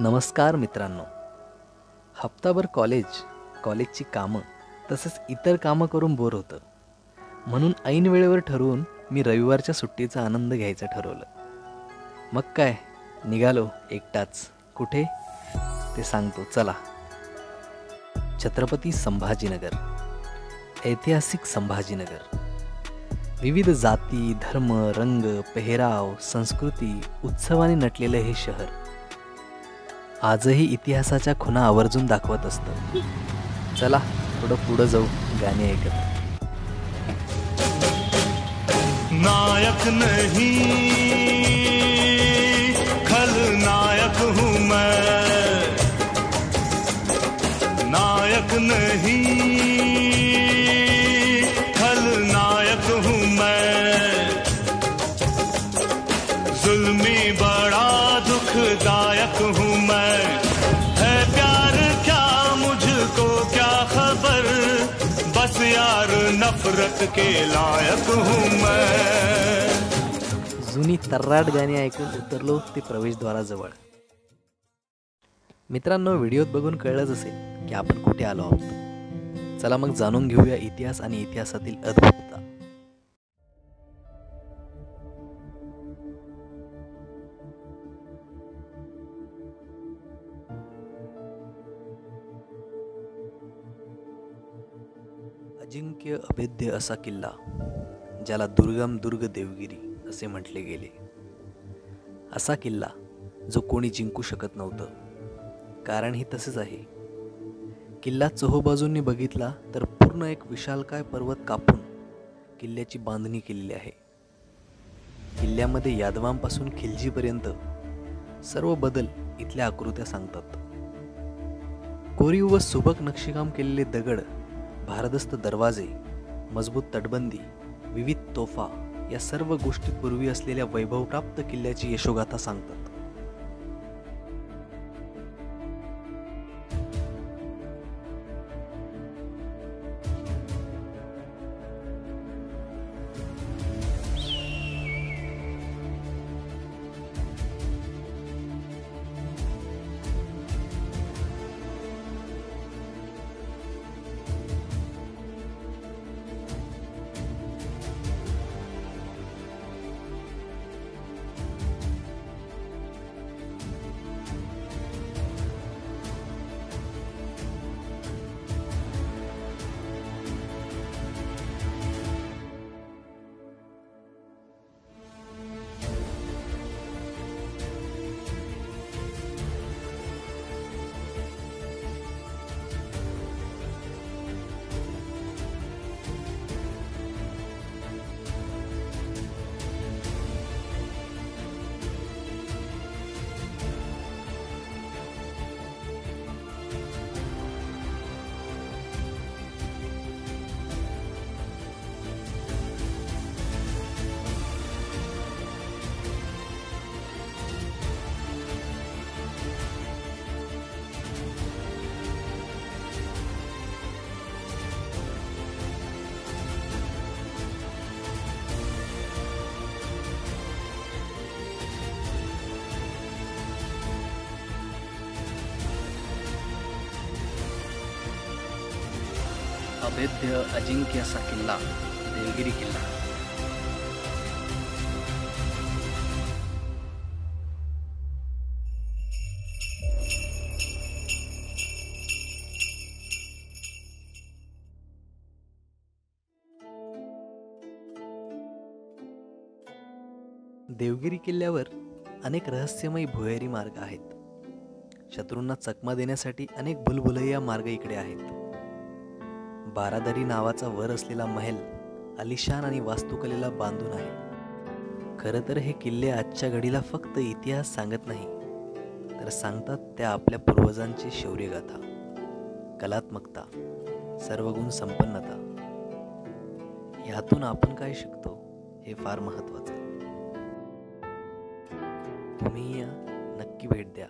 नमस्कार मित्रांनो. हप्ताभर कॉलेजची कामं तसंच इतर कामं करून बोर होतं. म्हणून ऐन वेळेवर ठरवून मी रविवारच्या सुट्टीचा आनंद घ्यायचं ठरवलं. मग काय, निघालो एकटाच. कुठे ते सांगतो, चला. छत्रपती संभाजीनगर, ऐतिहासिक संभाजीनगर. विविध जाती, धर्म, रंग, पेहराव, संस्कृती, उत्सवाने नटलेलं हे शहर आजही इतिहासाच्या खुणा आवर्जून दाखवत असतं. चला थोडं पुढं जाऊ गाणे ऐकत. नायक नहीं खलनायक हूँ मैं, नायक नहीं खलनायक हूँ मैं, जुल्मी बड़ा दुखदायक हूँ मैं, है प्यार क्या मुझको क्या खबर, बस यार नफरत के लायक हूँ मैं. जुनी तर्राट गाणी ऐकून उतरलो ते प्रवेशद्वाराजवळ. मित्रांनो, व्हिडिओत बघून कळलंच असेल की आपण कुठे आलो आहोत. चला मग जाणून घेऊया इतिहास आणि इतिहासातील अद्भुतता. अजिंक्य अभेद्य असा किल्ला, ज्याला दुर्गम दुर्ग देवगिरी असे म्हटले गेले. असा किल्ला जो कोणी जिंकू शकत नव्हतं. कारण ही तसेच आहे. किल्ला चोहोबाजूंनी बघितला तर पूर्ण एक विशालकाय पर्वत कापून किल्ल्याची बांधणी केलेली आहे. किल्ल्यामध्ये यादवांपासून खिलजीपर्यंत सर्व बदल इथल्या आकृत्या सांगतात. कोरीव व सुबक नक्षीकाम केलेले दगड, भारदस्त दरवाजे, मजबूत तटबंदी, विविध तोफा या सर्व गोष्टी पूर्वी असलेल्या वैभवप्राप्त किल्ल्याची यशोगाथा सांगतात. अभेद्य अजिंक्य असा किल्ला, देवगिरी किल्ला. देवगिरी किल्ल्यावर अनेक रहस्यमयी भुयारी मार्ग आहेत. शत्रूंना चकमा देण्यासाठी अनेक भुलभुलैया मार्ग इकडे आहेत. बारादरी नावाचा वर असलेला महल आलिशान आणि वास्तुकलेला बांधून आहे. खरं तर हे किल्ले आजच्या घडीला फक्त इतिहास सांगत नाही, तर सांगतात त्या आपल्या पूर्वजांची शौर्यगाथा, कलात्मकता, सर्वगुण संपन्नता. यातून आपण काय शिकतो हे फार महत्त्वाचं. तुम्ही या नक्की भेट द्या.